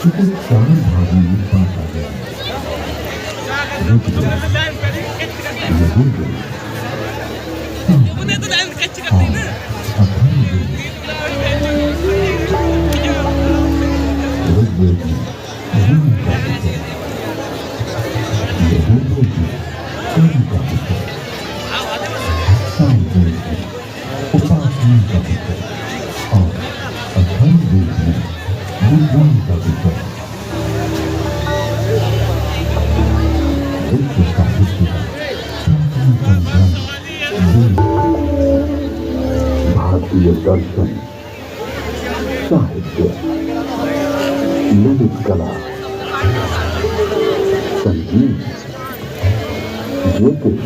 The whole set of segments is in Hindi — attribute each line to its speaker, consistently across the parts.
Speaker 1: किसी चार भाग में बांटा गया है। ऋग्वेद, यजुर्वेद, सामवेद और अथर्ववेद। ऋग्वेद में ज्ञान का विषय, यजुर्वेद में कर्म का विषय, सामवेद में उपासना का विषय और अथर्ववेद में विज्ञान का विषय। विश्व साहित्य का प्राचीनतम ग्रंथ वेद। भारतीय दर्शन, साहित्य, ललित कला, संगीत, ज्योतिष,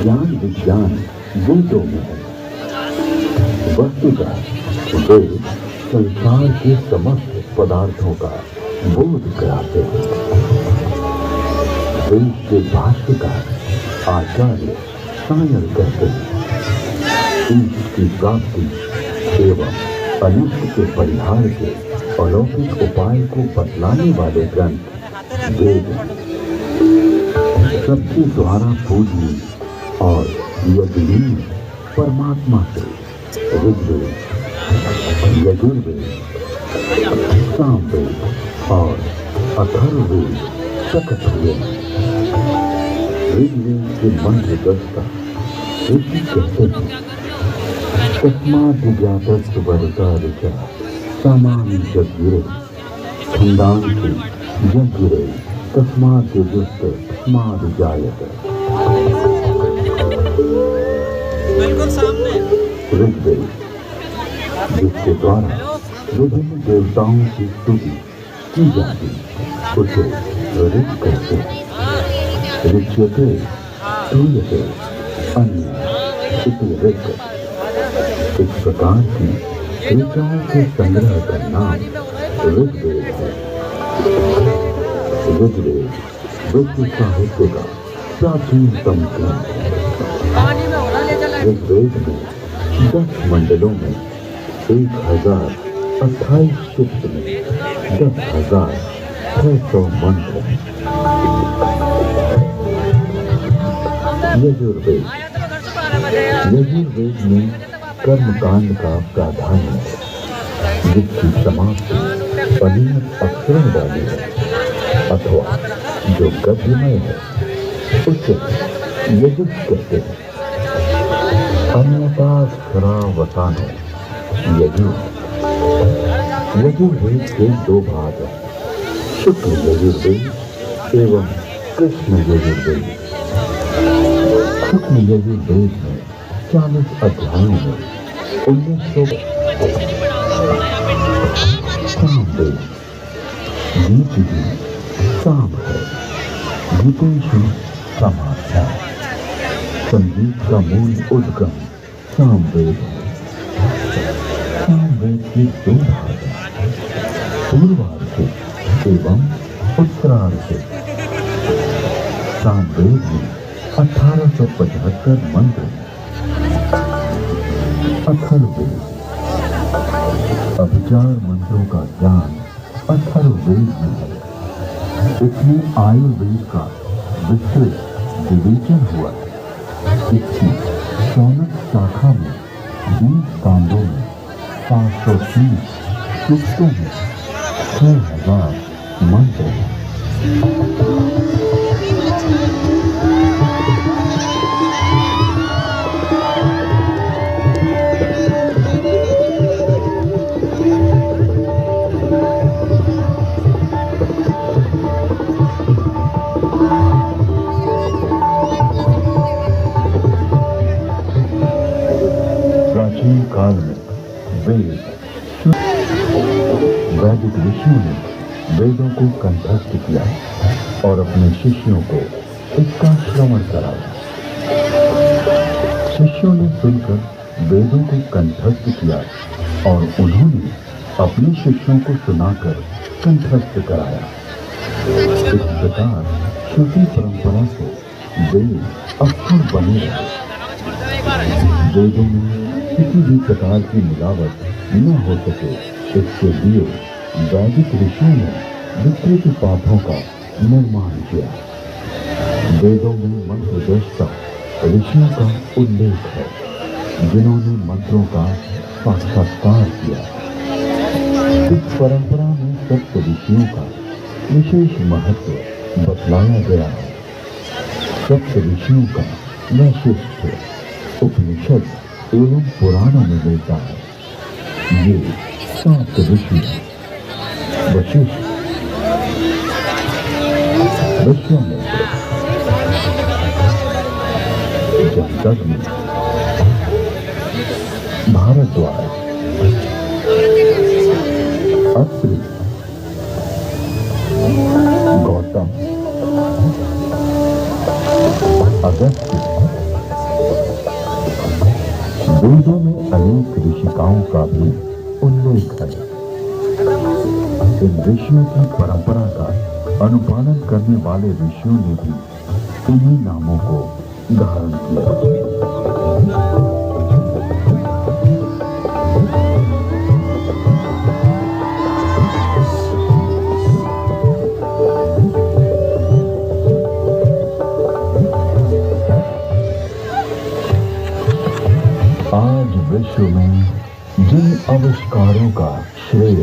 Speaker 1: ज्ञान विज्ञान वेदों में है। वस्तुतः वेद संसार के समस्त पदार्थों का बोध कराते हैं। वेद के भाष्यकार आचार्य सायर कहते हैं, ईश की प्राप्ति एवं अनिष्ट के परिहार के अलौकिक उपाय को बतलाने वाले ग्रंथ वेद सबके द्वारा पूजनीय और यज्ञनीय परमात्मा से ऋग्वेद, यजुर्वेद, सामवेद और अथर्ववेद प्रकट हुए। ऋग्वेद के मंत्र दस्ता ऋषि कहते हैं, तस्मात् ज्ञातस्य वरदा ऋचा सामानि यज्ञिरे छन्दांसि यज्ञिरे तस्मात् यजुस्त तस्माद् जायते।
Speaker 2: बिल्कुल सामने
Speaker 1: ऋग्वेद, जिसके द्वारा विभिन्न देवताओं की स्तुति की जाती, उसे ऋग कहते हैं। ऋच्यते स्तूयते अन्य इति ऋग। इस प्रकार की ऋचाओं के संग्रह का नाम ऋग्वेद है। ऋग्वेद विश्व साहित्य का प्राचीनतम ग्रंथ है। ऋग्वेद में 10 मंडलों में 1028 सूक्त में 10,600 मंत्र हैं। यजुर्वेद, यजुर्वेद में कर्मकांड का प्राधान्य है, जिसकी समाप्ति अनियत अक्षरों वाली है अथवा जो गद्यमय है, उसे यजुः कहते हैं। अन्यताक्षरावसानो यजुः। यजुर्वेद के 2 भाग हैं, शुक्ल यजुर्वेद एवं कृष्ण यजुर्वेद। शुक्ल यजुर्वेद में 40 अध्यायों में 1900 सामवेद, गीति साम है, गीतेषु समाख्या। संगीत का मूल उद्गम सामवेद है। सामवेद के 2 भाग हैं, पूर्वार्ध एवं उत्तरार्ध। सामवेद में 1875 मंत्र हैं। अथर्ववेद, अभिचार मंत्रों का ज्ञान अथर्ववेद में है। इसमें आयुर्वेद का विस्तृत विवेचन हुआ। इसकी 14 शाखा में 20 कांडों में 530 सूक्तों में 6000 मंत्र हैं। प्राचीन काल में वैदिक ऋषियों ने वेदों को कंठस्थ किया और अपने शिष्यों को इसका श्रवण कराया। शिष्यों ने सुनकर वेदों को कंठस्थ किया और उन्होंने अपने शिष्यों को सुनाकर कंठस्थ कराया। इस प्रकार श्रुति परंपरा से वेद अक्षर बने रहे। वेदों में किसी भी प्रकार की मिलावट न हो सके, इसके लिए वैदिक ऋषियों ने विकृत पापों का निर्माण किया। वेदों में मंत्रदृष्टा ऋषियों का उल्लेख है, जिन्होंने मंत्रों का साक्षात्कार किया। इस परंपरा में सप्त ऋषियों का विशेष महत्व बतलाया गया है। सप्त ऋषियों का वैशिष्ट्य उपनिषद एवं पुराणों में मिलता है। ये 7 ऋषि वशिष्ठ, विश्वामित्र, जमदग्नि, भारद्वाज, अत्रि, गौतम, अगस्त्य। वेदों में अनेक ऋषिकाओं का भी उल्लेख है। इन ऋषियों की परंपरा का अनुपालन करने वाले ऋषियों ने भी इन्हीं नामों को धारण किया। आज विश्व में जिन आविष्कारों का श्रेय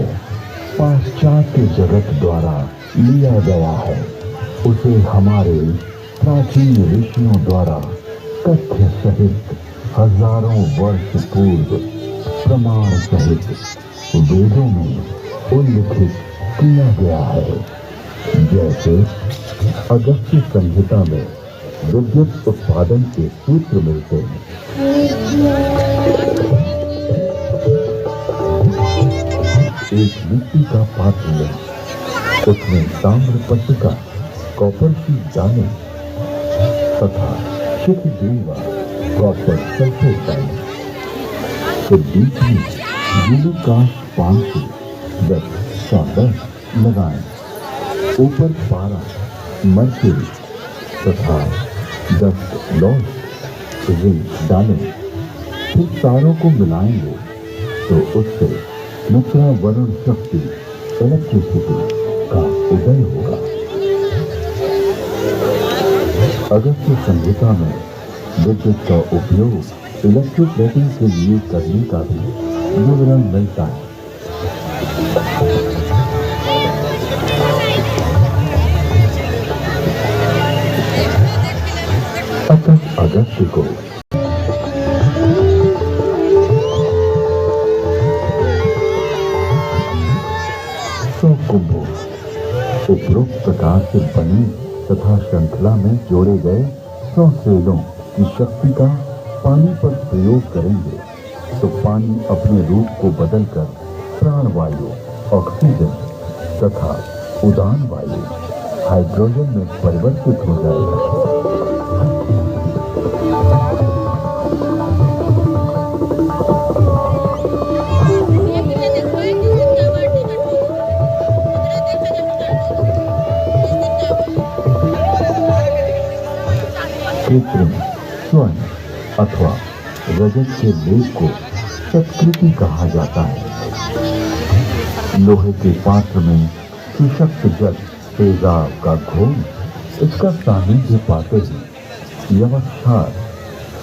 Speaker 1: पाश्चात्य जगत द्वारा लिया गया है, उसे हमारे प्राचीन ऋषियों द्वारा तथ्य सहित हजारों वर्ष पूर्व प्रमाण सहित वेदों में उल्लिखित किया गया है। जैसे अगस्त्य संहिता में विद्युत उत्पादन के सूत्र मिलते हैं। एक मिट्टी का पात्र लें, उसमें ताम्र पट्टिका, कॉपर की डालें तथा शुद्ध देवा कॉपर सल्फेट डालें। फिर बीच में यूनिकाश 5 से 10 सॉल्डर लगाएं। ऊपर पारा, मर्क्यूरी तथा 10 लॉस रिंग डालें। फिर तारों को मिलाएंगे तो उससे मित्रा वरुण शक्ति इलेक्ट्रिसिटी का उदय होगा। अगस्त्य संहिता में विद्युत का उपयोग इलेक्ट्रोप्लेटिंग के लिए करने का भी विवरण मिलता है। अतः अगस्त्य को कुंभों उपरोक्त प्रकार से बने तथा श्रृंखला में जोड़े गए 100 सेलों की शक्ति का पानी पर प्रयोग करेंगे तो पानी अपने रूप को बदलकर प्राणवायु, ऑक्सीजन तथा उदान वायु, हाइड्रोजन में परिवर्तित हो जाएगा। कृत्रिम स्वर्ण अथवा रजत के लेप को सत्कृति कहा जाता है। लोहे के पात्र में सुशक्त जल तेजाब का घोल इसका सानिध्य पाते ही यवक्षार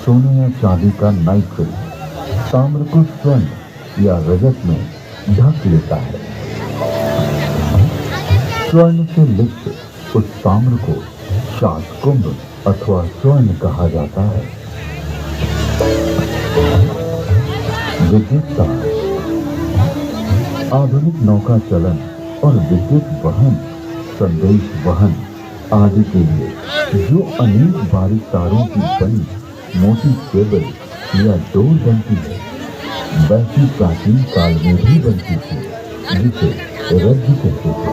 Speaker 1: सोने या चांदी का नाइट्रेट ताम्र को स्वर्ण या रजत में ढक लेता है। स्वर्ण से लिप्त उस ताम्र को शातकुंभ अथवा स्वर्ण कहा जाता है। विद्युत तार आधुनिक नौका चलन और विद्युत वहन, संदेश वहन आदि के लिए जो अनेक बारीक तारों की बनी मोटी केबल या डोर बनती है, वैसी प्राचीन काल में भी बनती थी, जिसे रज्जु कहते थे।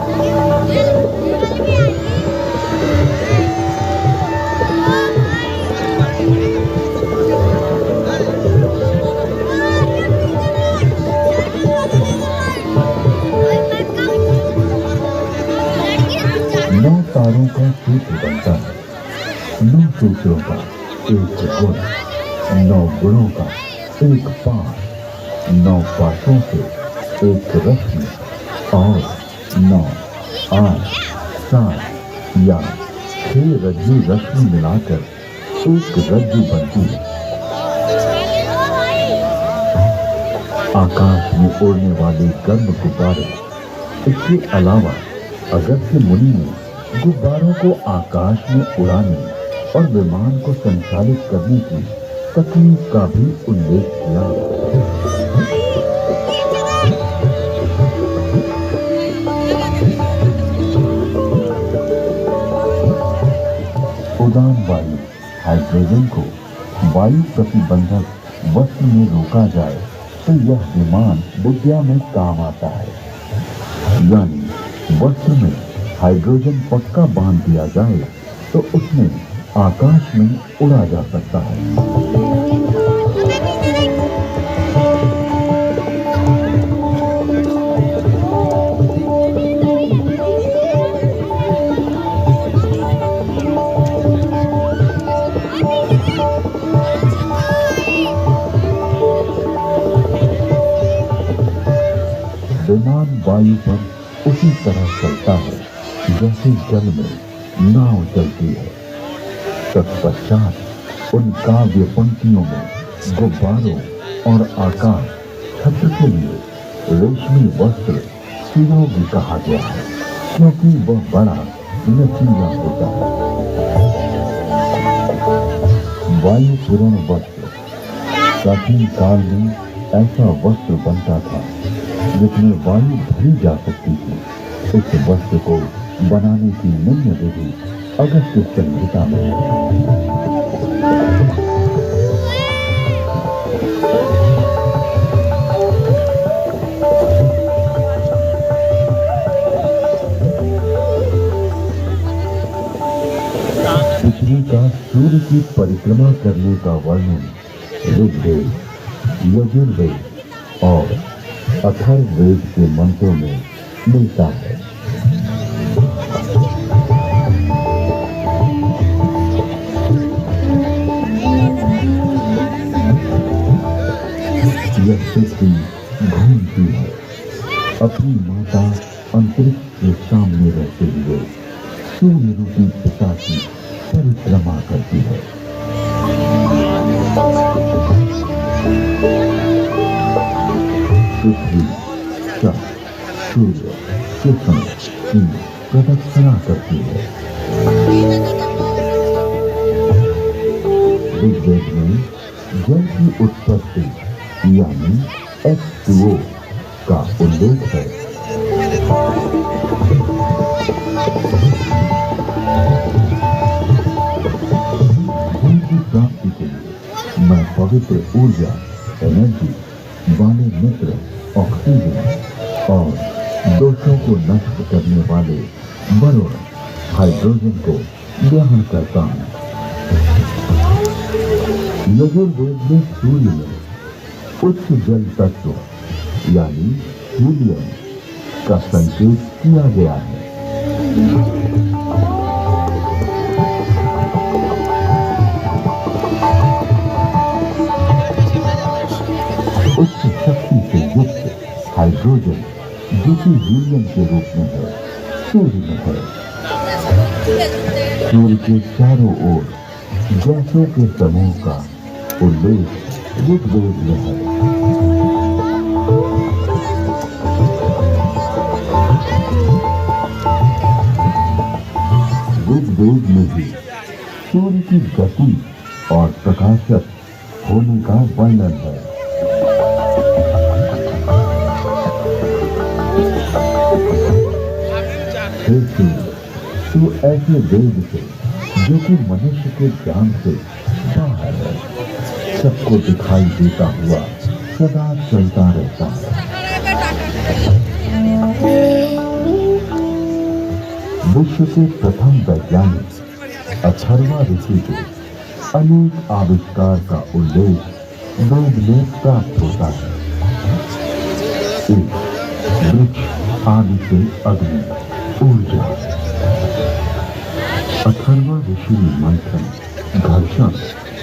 Speaker 1: तारों का सूत्र बनता है। 9 सूत्रों का एक गुण, 9 गुणों का एक पाश, 9 पाशों से एक रश्मि, और 9, 8, 7 या 6 रज्जु रश्मि मिलाकर एक रज्जु बनती है। आकाश में उड़ने वाले गर्म गुब्बारे। इसके अलावा अगस्त्य मुनि ने गुब्बारों को आकाश में उड़ाने और विमान को संचालित करने की तकनीक का भी उल्लेख किया। उड़ान वायु हाइड्रोजन को वायु प्रतिबंधक वस्त्र में रोका जाए तो यह विमान विद्या में काम आता है। यानी वस्त्र में हाइड्रोजन पक्का बांध दिया जाए तो उसमें आकाश में उड़ा जा सकता है। विमान वायु पर उसी तरह चलता है जैसे जल में नाव चलती है। तत्पश्चात उन काव्य पंक्तियों में गुब्बारों और आकाश छत्र के लिए रेशमी वस्त्र सुयोगी कहा गया है, क्योंकि वह बड़ा लचीला होता है। वायु पूर्ण वस्त्र। प्राचीन काल में ऐसा वस्त्र बनता था जिसमें वायु भरी जा सकती थी। इस वस्त्र को बनाने की निम्न विधि अगस्त्य संहिता में है। पृथ्वी का सूर्य की परिक्रमा करने का वर्णन ऋग्वेद, यजुर्वेद और अथर्ववेद के मंत्रों में मिलता है। यह पृथ्वी घूमती है, अपनी माता अंतरिक्ष के सामने रहते हुए सूर्य रूपी पिता की परिक्रमा करती है। पृथ्वी, चंद्र, सूर्य, कृष्ण की प्रदक्षिणा करती है। ऋग्वेद में जल की उत्पत्ति यानी H2O का उल्लेख है। जल की प्राप्ति के लिए मैं पवित्र ऊर्जा एनर्जी वाले मित्र ऑक्सीजन और दोषों को नष्ट करने वाले वरुण हाइड्रोजन को ग्रहण करता हूँ। यजुर्वेद में सूर्य में उच्च जल तत्व यानी हीलियम का संकेत किया गया है। उच्च शक्ति से युक्त हाइड्रोजन जो कि हीलियम के रूप में है, सूर्य में है। सूर्य के चारों ओर गैसों के समूह का उल्लेख ऋग्वेद में है। ऋग्वेद में भी सूर्य की गति और प्रकाशक होने का वर्णन है। हे सूर्य, तू ऐसे वेग से जो कि मनुष्य के ज्ञान से बाहर है, सबको दिखाई देता हुआ सदा चलता रहता है। विश्व के प्रथम वैज्ञानिक अथर्वा ऋषि के अनेक आविष्कार का उल्लेख वेद में प्राप्त होता है। एक वृक्ष आदि से अग्नि, ऊर्जा। अथर्वा ऋषि ने मंथन, घर्षण